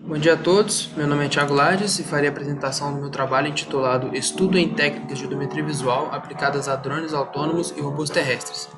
Bom dia a todos, meu nome é Thiago Lades e farei a apresentação do meu trabalho intitulado Estudo em Técnicas de Odometria Visual aplicadas a drones autônomos e robôs terrestres.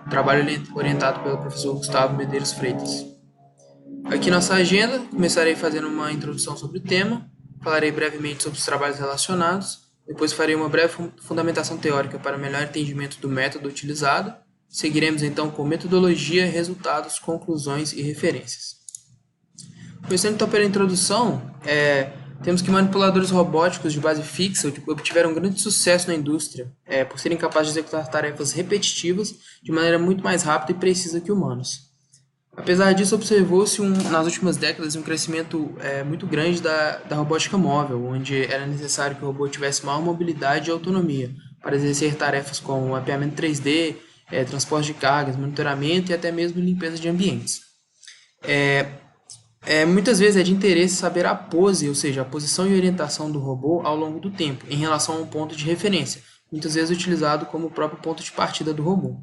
Trabalho orientado pelo professor Gustavo Medeiros Freitas. Aqui nossa agenda, começarei fazendo uma introdução sobre o tema, falarei brevemente sobre os trabalhos relacionados, depois farei uma breve fundamentação teórica para melhor entendimento do método utilizado, seguiremos então com metodologia, resultados, conclusões e referências. Começando então pela introdução, temos que manipuladores robóticos de base fixa obtiveram grande sucesso na indústria, por serem capazes de executar tarefas repetitivas de maneira muito mais rápida e precisa que humanos. Apesar disso, observou-se nas últimas décadas um crescimento muito grande da robótica móvel, onde era necessário que o robô tivesse maior mobilidade e autonomia para exercer tarefas como mapeamento 3D, transporte de cargas, monitoramento e até mesmo limpeza de ambientes. Muitas vezes é de interesse saber a pose, ou seja, a posição e orientação do robô ao longo do tempo, em relação a um ponto de referência, muitas vezes utilizado como o próprio ponto de partida do robô.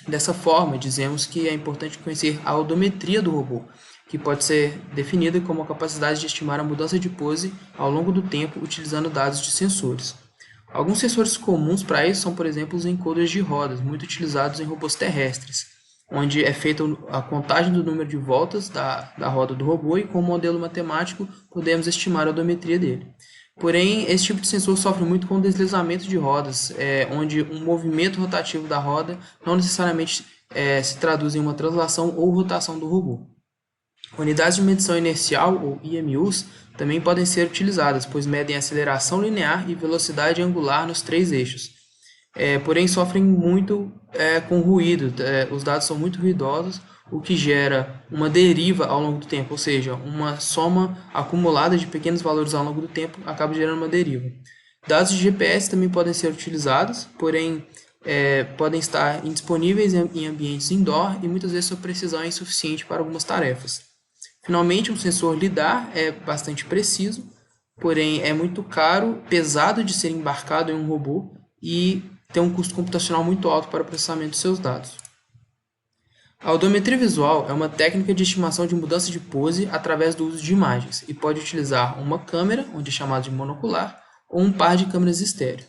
Dessa forma, dizemos que é importante conhecer a odometria do robô, que pode ser definida como a capacidade de estimar a mudança de pose ao longo do tempo utilizando dados de sensores. Alguns sensores comuns para isso são, por exemplo, os encoders de rodas, muito utilizados em robôs terrestres, onde é feita a contagem do número de voltas da roda do robô e com o modelo matemático podemos estimar a odometria dele. Porém, esse tipo de sensor sofre muito com o deslizamento de rodas, onde um movimento rotativo da roda não necessariamente se traduz em uma translação ou rotação do robô. Unidades de medição inercial, ou IMUs, também podem ser utilizadas, pois medem aceleração linear e velocidade angular nos três eixos. Porém, sofrem muito com ruído, os dados são muito ruidosos, o que gera uma deriva ao longo do tempo, ou seja, uma soma acumulada de pequenos valores ao longo do tempo acaba gerando uma deriva. Dados de GPS também podem ser utilizados, porém podem estar indisponíveis em ambientes indoor e muitas vezes sua precisão é insuficiente para algumas tarefas. Finalmente, um sensor LiDAR é bastante preciso, porém é muito caro, pesado de ser embarcado em um robô e tem um custo computacional muito alto para o processamento de seus dados. A odometria visual é uma técnica de estimação de mudança de pose através do uso de imagens e pode utilizar uma câmera, onde é chamado de monocular, ou um par de câmeras estéreo.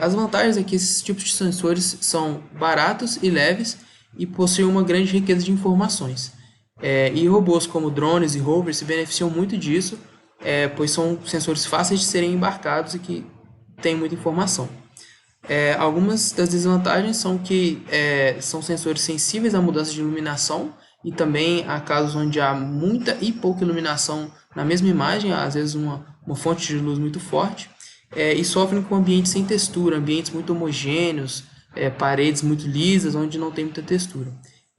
As vantagens é que esses tipos de sensores são baratos e leves e possuem uma grande riqueza de informações. E robôs como drones e rovers se beneficiam muito disso, pois são sensores fáceis de serem embarcados e que têm muita informação. Algumas das desvantagens são que são sensores sensíveis à mudança de iluminação e também há casos onde há muita e pouca iluminação na mesma imagem, às vezes uma fonte de luz muito forte, e sofrem com ambientes sem textura, ambientes muito homogêneos, paredes muito lisas, onde não tem muita textura.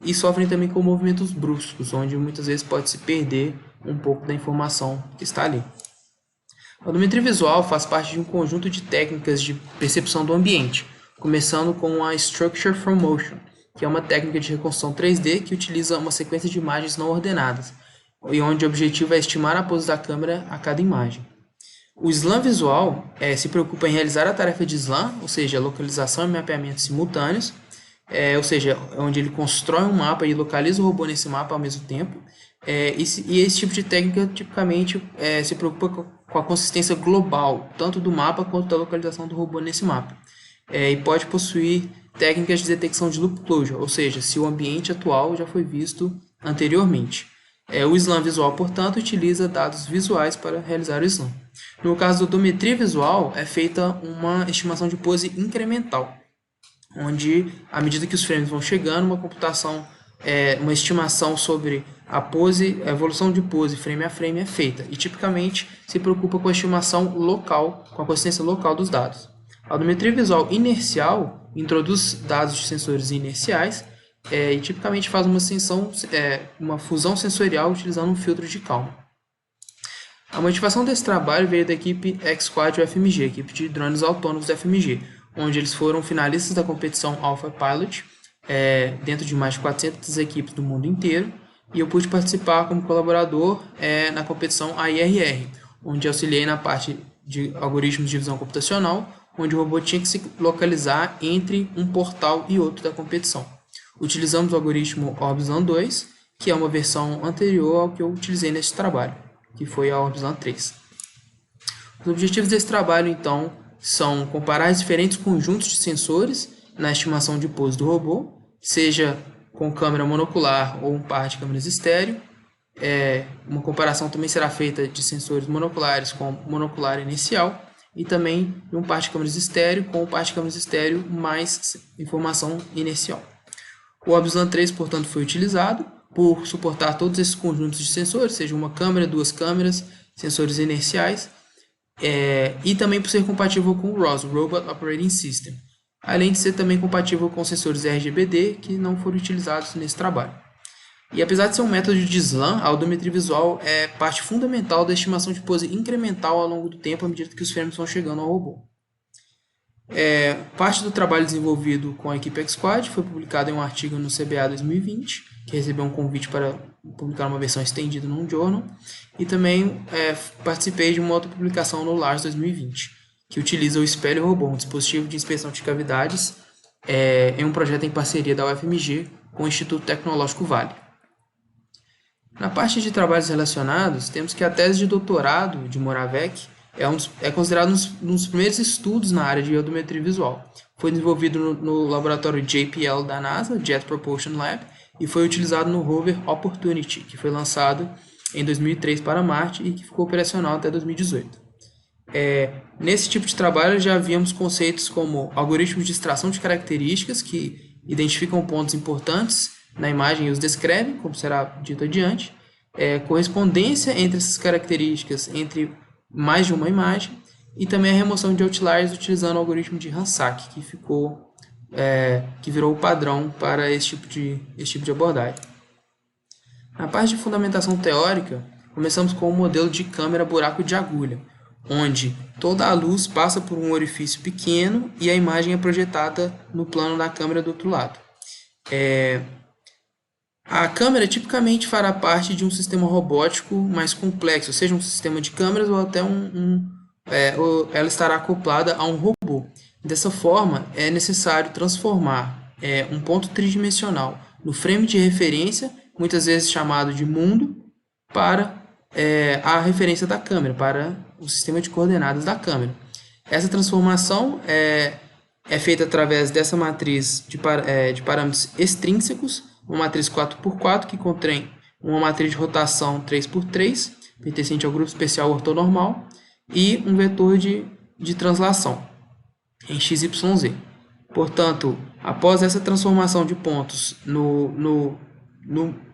E sofrem também com movimentos bruscos, onde muitas vezes pode se perder um pouco da informação que está ali. A odometria visual faz parte de um conjunto de técnicas de percepção do ambiente, começando com a Structure from Motion, que é uma técnica de reconstrução 3D que utiliza uma sequência de imagens não ordenadas, e onde o objetivo é estimar a pose da câmera a cada imagem. O SLAM visual se preocupa em realizar a tarefa de SLAM, ou seja, localização e mapeamento simultâneos, ou seja, onde ele constrói um mapa e localiza o robô nesse mapa ao mesmo tempo. E esse tipo de técnica tipicamente se preocupa com a consistência global, tanto do mapa quanto da localização do robô nesse mapa. E pode possuir técnicas de detecção de loop closure, ou seja, se o ambiente atual já foi visto anteriormente. O SLAM visual, portanto, utiliza dados visuais para realizar o SLAM. No caso da odometria visual, é feita uma estimação de pose incremental, onde, à medida que os frames vão chegando, uma estimação sobre a evolução de pose frame a frame é feita, e tipicamente se preocupa com a estimação local, com a consistência local dos dados. A odometria visual inercial introduz dados de sensores inerciais e tipicamente faz uma fusão sensorial utilizando um filtro de calma. A motivação desse trabalho veio da equipe X-Quad UFMG, equipe de drones autônomos da FMG, onde eles foram finalistas da competição Alpha Pilot, dentro de mais de 400 equipes do mundo inteiro, e eu pude participar como colaborador na competição AIRR, onde auxiliei na parte de algoritmos de visão computacional, onde o robô tinha que se localizar entre um portal e outro da competição. Utilizamos o algoritmo Orbison 2 que é uma versão anterior ao que eu utilizei nesse trabalho, que foi a Orbislam 3. Os objetivos desse trabalho, então, são comparar os diferentes conjuntos de sensores na estimação de pose do robô, seja com câmera monocular ou um par de câmeras estéreo. Uma comparação também será feita de sensores monoculares com monocular inicial e também de um par de câmeras estéreo com o par de câmeras estéreo mais informação inicial. O Orbislam 3, portanto, foi utilizado por suportar todos esses conjuntos de sensores, seja uma câmera, duas câmeras, sensores inerciais, e também por ser compatível com o ROS, o Robot Operating System, além de ser também compatível com sensores RGBD que não foram utilizados nesse trabalho. E apesar de ser um método de SLAM, a audiometria visual é parte fundamental da estimação de pose incremental ao longo do tempo à medida que os frames vão chegando ao robô. Parte do trabalho desenvolvido com a equipe X-Quad foi publicado em um artigo no CBA 2020, que recebeu um convite para publicar uma versão estendida num journal, e também participei de uma outra publicação no LARS 2020, que utiliza o espelho robô, um dispositivo de inspeção de cavidades, em um projeto em parceria da UFMG com o Instituto Tecnológico Vale. Na parte de trabalhos relacionados, temos que a tese de doutorado de Moravec é considerado um dos primeiros estudos na área de audiometria visual. Foi desenvolvido no laboratório JPL da NASA, Jet Propulsion Lab, e foi utilizado no rover Opportunity, que foi lançado em 2003 para Marte e que ficou operacional até 2018. Nesse tipo de trabalho já víamos conceitos como algoritmos de extração de características que identificam pontos importantes na imagem e os descrevem, como será dito adiante, correspondência entre essas características entre mais de uma imagem, e também a remoção de outliers utilizando o algoritmo de Randsack, que virou o padrão para esse tipo de abordagem. Na parte de fundamentação teórica, começamos com o modelo de câmera buraco de agulha, onde toda a luz passa por um orifício pequeno e a imagem é projetada no plano da câmera do outro lado. A câmera tipicamente fará parte de um sistema robótico mais complexo, seja um sistema de câmeras ou até ou ela estará acoplada a um robô. Dessa forma, é necessário transformar um ponto tridimensional no frame de referência, muitas vezes chamado de mundo, para a referência da câmera, para o sistema de coordenadas da câmera. Essa transformação é feita através dessa matriz de parâmetros extrínsecos, uma matriz 4x4 que contém uma matriz de rotação 3x3, pertencente ao grupo especial ortonormal, e um vetor de translação em XYZ. Portanto, após essa transformação de pontos no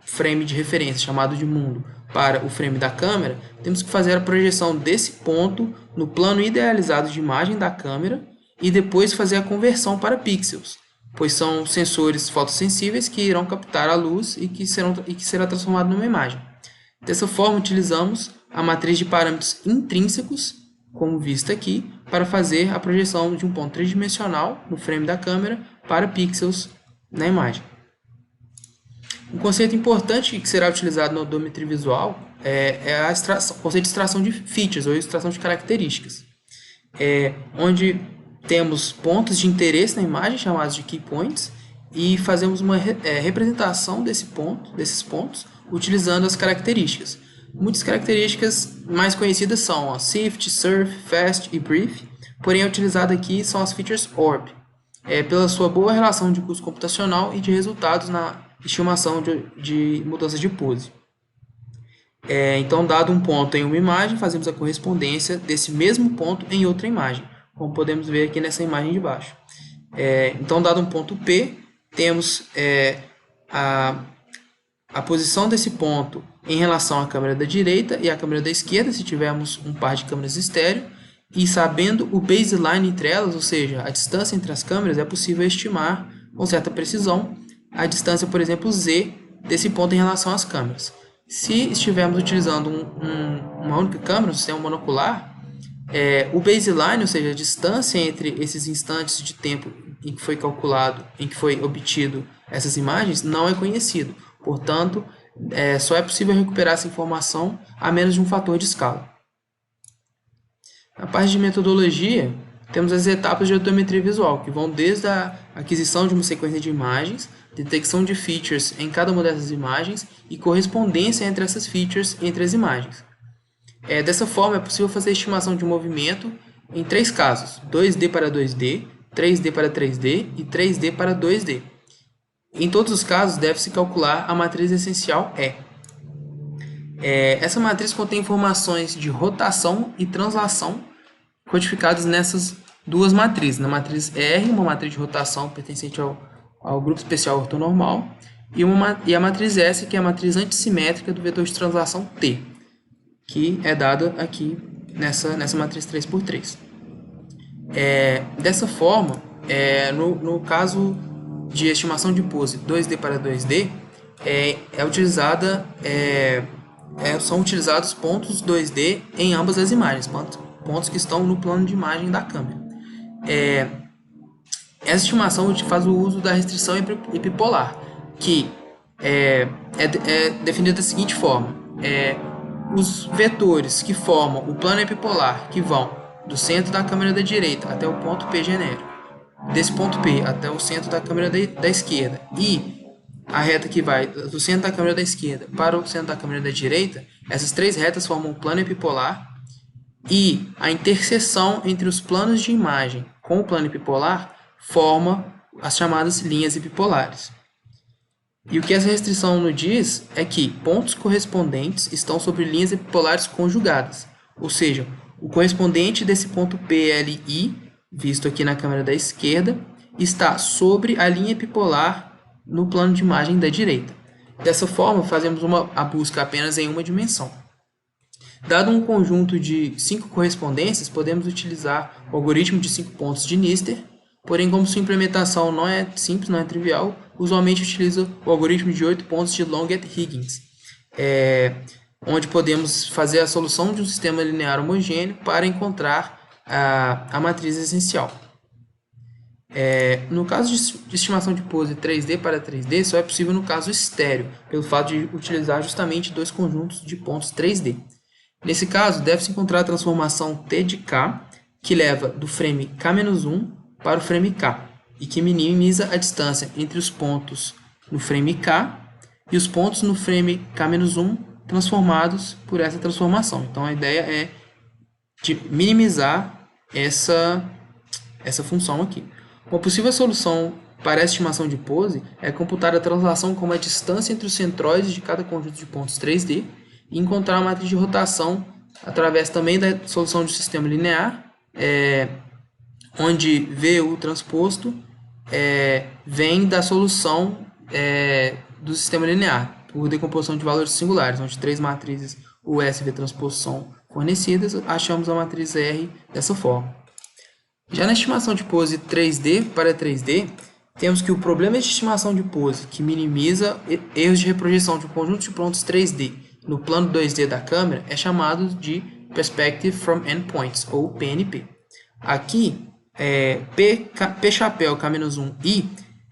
frame de referência, chamado de mundo, para o frame da câmera, temos que fazer a projeção desse ponto no plano idealizado de imagem da câmera e depois fazer a conversão para pixels, pois são sensores fotossensíveis que irão captar a luz e que será transformado numa imagem. Dessa forma, utilizamos a matriz de parâmetros intrínsecos, como visto aqui, para fazer a projeção de um ponto tridimensional no frame da câmera para pixels na imagem. Um conceito importante que será utilizado na audiometria visual é o conceito de extração de features, ou extração de características, onde temos pontos de interesse na imagem, chamados de key points, e fazemos uma representação desses pontos, utilizando as características. Muitas características mais conhecidas são a Sift, Surf, Fast e Brief, porém a utilizada aqui são as features ORB, pela sua boa relação de custo computacional e de resultados na estimação de mudanças de pose. Então, dado um ponto em uma imagem, fazemos a correspondência desse mesmo ponto em outra imagem, como podemos ver aqui nessa imagem de baixo. Então, dado um ponto P, temos a posição desse ponto em relação à câmera da direita e à câmera da esquerda, se tivermos um par de câmeras estéreo, e sabendo o baseline entre elas, ou seja, a distância entre as câmeras, é possível estimar com certa precisão a distância, por exemplo, Z, desse ponto em relação às câmeras. Se estivermos utilizando uma única câmera, um sistema monocular, o baseline, ou seja, a distância entre esses instantes de tempo em que foi calculado, em que foi obtido essas imagens, não é conhecido. Portanto, só é possível recuperar essa informação a menos de um fator de escala. Na parte de metodologia, temos as etapas de audiometria visual, que vão desde a aquisição de uma sequência de imagens detecção de features em cada uma dessas imagens e correspondência entre essas features entre as imagens. Dessa forma, é possível fazer estimação de movimento em 3 casos: 2D para 2D, 3D para 3D e 3D para 2D. Em todos os casos, deve-se calcular a matriz essencial E. Essa matriz contém informações de rotação e translação codificadas nessas duas matrizes. Na matriz R, uma matriz de rotação pertencente ao grupo especial ortonormal, e a matriz S, que é a matriz antissimétrica do vetor de translação T, que é dada aqui nessa matriz 3x3. Dessa forma, no caso de estimação de pose 2D para 2D, são utilizados pontos 2D em ambas as imagens, pontos que estão no plano de imagem da câmera. Essa estimação faz o uso da restrição epipolar, que é definida da seguinte forma: os vetores que formam o plano epipolar, que vão do centro da câmera da direita até o ponto P genérico, desse ponto P até o centro da câmera da esquerda, e a reta que vai do centro da câmera da esquerda para o centro da câmera da direita, essas 3 retas formam um plano epipolar, e a interseção entre os planos de imagem com o plano epipolar forma as chamadas linhas epipolares. E o que essa restrição nos diz é que pontos correspondentes estão sobre linhas epipolares conjugadas, ou seja, o correspondente desse ponto PLI, visto aqui na câmera da esquerda, está sobre a linha epipolar no plano de imagem da direita. Dessa forma, fazemos a busca apenas em uma dimensão. Dado um conjunto de 5 correspondências, podemos utilizar o algoritmo de 5 pontos de Nister, porém, como sua implementação não é simples, não é trivial, usualmente utiliza o algoritmo de 8 pontos de Longet-Higgins, onde podemos fazer a solução de um sistema linear homogêneo para encontrar a matriz essencial. No caso de estimação de pose 3D para 3D, só é possível no caso estéreo, pelo fato de utilizar justamente 2 conjuntos de pontos 3D. Nesse caso, deve-se encontrar a transformação T de K, que leva do frame K-1 para o frame K, e que minimiza a distância entre os pontos no frame K e os pontos no frame K-1 transformados por essa transformação. Então, a ideia é de minimizar essa função aqui. Uma possível solução para essa estimação de pose é computar a translação como a distância entre os centróides de cada conjunto de pontos 3D e encontrar a matriz de rotação através também da solução de sistema linear, onde VU transposto vem da solução do sistema linear, por decomposição de valores singulares, onde 3 matrizes US e V transposto são fornecidas, achamos a matriz R dessa forma. Já na estimação de pose 3D para 3D, temos que o problema de estimação de pose, que minimiza erros de reprojeção de um conjunto de pontos 3D no plano 2D da câmera, é chamado de Perspective from Endpoints, ou PNP. Aqui, P chapéu K-1I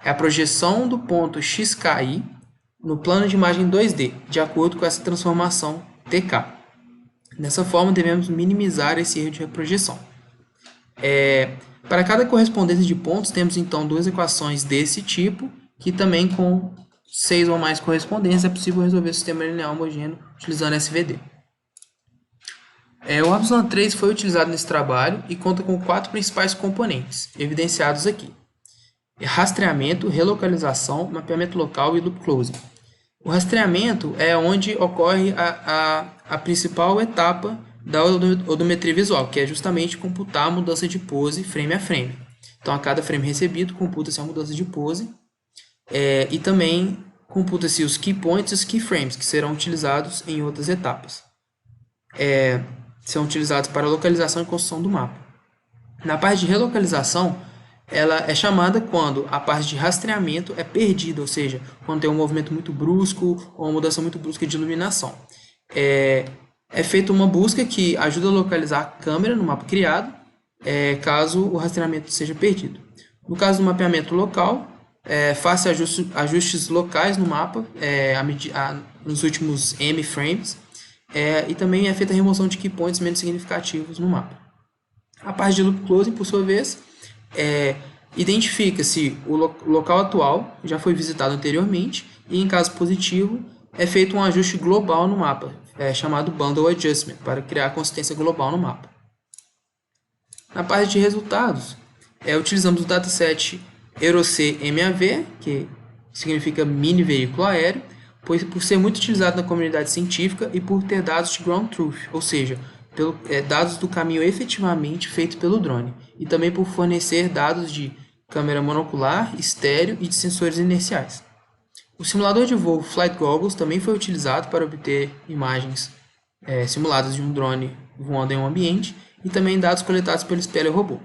é a projeção do ponto XKI no plano de imagem 2D, de acordo com essa transformação TK. Dessa forma, devemos minimizar esse erro de reprojeção. Para cada correspondência de pontos, temos então 2 equações desse tipo, que também com 6 ou mais correspondências é possível resolver o sistema linear homogêneo utilizando SVD. O Y3 foi utilizado nesse trabalho e conta com 4 principais componentes, evidenciados aqui: rastreamento, relocalização, mapeamento local e loop closing. O rastreamento é onde ocorre a principal etapa da odometria visual, que é justamente computar a mudança de pose frame a frame. Então, a cada frame recebido, computa-se a mudança de pose e também computa-se os key points e os keyframes, que serão utilizados em outras etapas. São utilizados para localização e construção do mapa. Na parte de relocalização, ela é chamada quando a parte de rastreamento é perdida, ou seja, quando tem um movimento muito brusco ou uma mudança muito brusca de iluminação. É feita uma busca que ajuda a localizar a câmera no mapa criado, caso o rastreamento seja perdido. No caso do mapeamento local, faça ajustes locais no mapa nos últimos M frames, e também é feita a remoção de key points menos significativos no mapa. A parte de loop closing, por sua vez, identifica se o local atual já foi visitado anteriormente e, em caso positivo, é feito um ajuste global no mapa, chamado Bundle Adjustment, para criar consistência global no mapa. Na parte de resultados, utilizamos o dataset EuroC-MAV, que significa Mini Veículo Aéreo, pois por ser muito utilizado na comunidade científica e por ter dados de ground truth, ou seja, dados do caminho efetivamente feito pelo drone, e também por fornecer dados de câmera monocular, estéreo e de sensores inerciais. O simulador de voo Flight Goggles também foi utilizado para obter imagens simuladas de um drone voando em um ambiente e também dados coletados pelo espelho robô.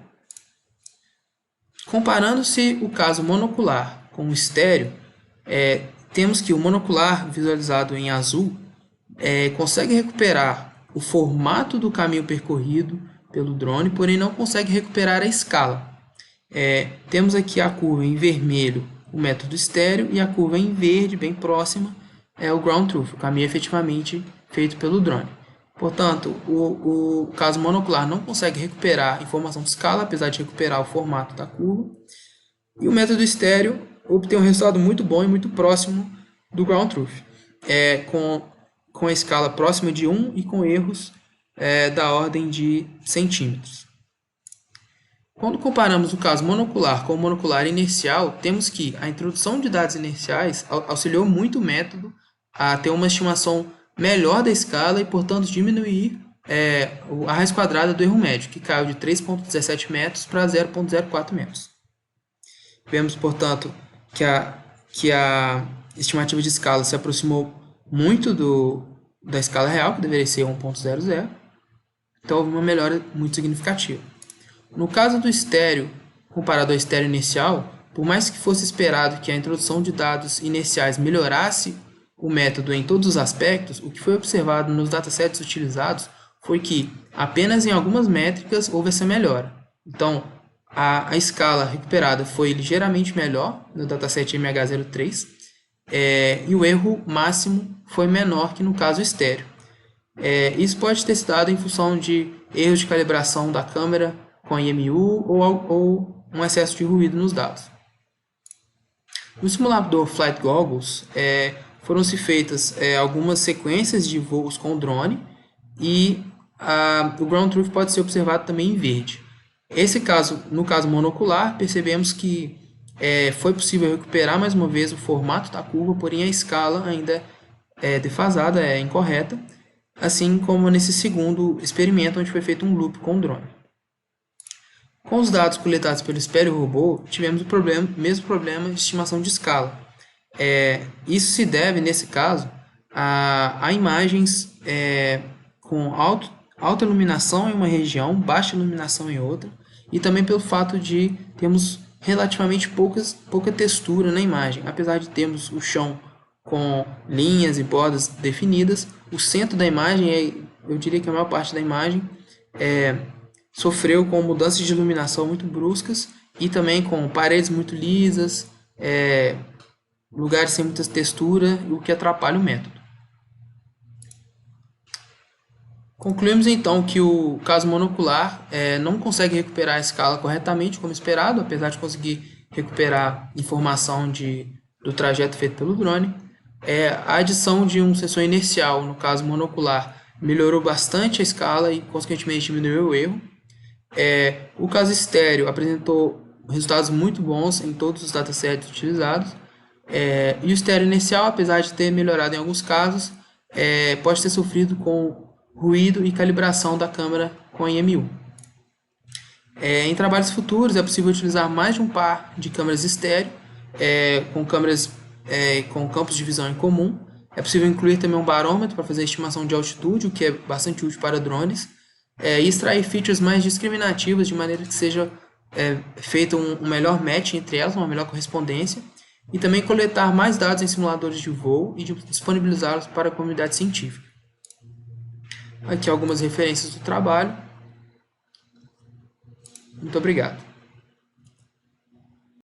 Comparando-se o caso monocular com o estéreo, temos que o monocular, visualizado em azul, consegue recuperar o formato do caminho percorrido pelo drone, porém não consegue recuperar a escala. Temos aqui a curva em vermelho, o método estéreo, e a curva em verde, bem próxima, é o ground truth, o caminho efetivamente feito pelo drone. Portanto, o caso monocular não consegue recuperar informação de escala, apesar de recuperar o formato da curva. E o método estéreo obtém um resultado muito bom e muito próximo do ground truth, com a escala próxima de 1 e com erros da ordem de centímetros. Quando comparamos o caso monocular com o monocular inercial, temos que a introdução de dados inerciais auxiliou muito o método a ter uma estimação melhor da escala e, portanto, diminuir a raiz quadrada do erro médio, que caiu de 3,17 metros para 0,04 metros. Vemos, portanto, que a estimativa de escala se aproximou muito da escala real, que deveria ser 1,00. Então, houve uma melhora muito significativa. No caso do estéreo, comparado ao estéreo inercial, por mais que fosse esperado que a introdução de dados inerciais melhorasse o método em todos os aspectos, o que foi observado nos datasets utilizados foi que apenas em algumas métricas houve essa melhora. Então, a escala recuperada foi ligeiramente melhor no dataset MH03 e o erro máximo foi menor que no caso estéreo. Isso pode ter se dado em função de erros de calibração da câmera com IMU ou um excesso de ruído nos dados. No simulador Flight Goggles, foram-se feitas algumas sequências de voos com drone e o ground truth pode ser observado também em verde. No caso monocular, percebemos que foi possível recuperar mais uma vez o formato da curva, porém a escala ainda é defasada, é incorreta, assim como nesse segundo experimento onde foi feito um loop com o drone. Com os dados coletados pelo espelho robô, tivemos o mesmo problema de estimação de escala. Isso se deve, nesse caso, a imagens com alta iluminação em uma região, baixa iluminação em outra, e também pelo fato de termos relativamente pouca textura na imagem. Apesar de termos o chão com linhas e bordas definidas, o centro da imagem, eu diria que a maior parte da imagem, sofreu com mudanças de iluminação muito bruscas e também com paredes muito lisas, lugares sem muita textura, o que atrapalha o método. Concluímos então que o caso monocular não consegue recuperar a escala corretamente como esperado, apesar de conseguir recuperar informação do trajeto feito pelo drone. A adição de um sensor inercial, no caso monocular, melhorou bastante a escala e consequentemente diminuiu o erro. O caso estéreo apresentou resultados muito bons em todos os datasets utilizados. E o estéreo inercial, apesar de ter melhorado em alguns casos, pode ter sofrido com ruído e calibração da câmera com IMU. Em trabalhos futuros é possível utilizar mais de um par de câmeras estéreo, com câmeras com campos de visão em comum. É possível incluir também um barômetro para fazer a estimação de altitude, o que é bastante útil para drones, e extrair features mais discriminativas de maneira que seja feito um melhor match entre elas, uma melhor correspondência, e também coletar mais dados em simuladores de voo e disponibilizá-los para a comunidade científica. Aqui algumas referências do trabalho. Muito obrigado.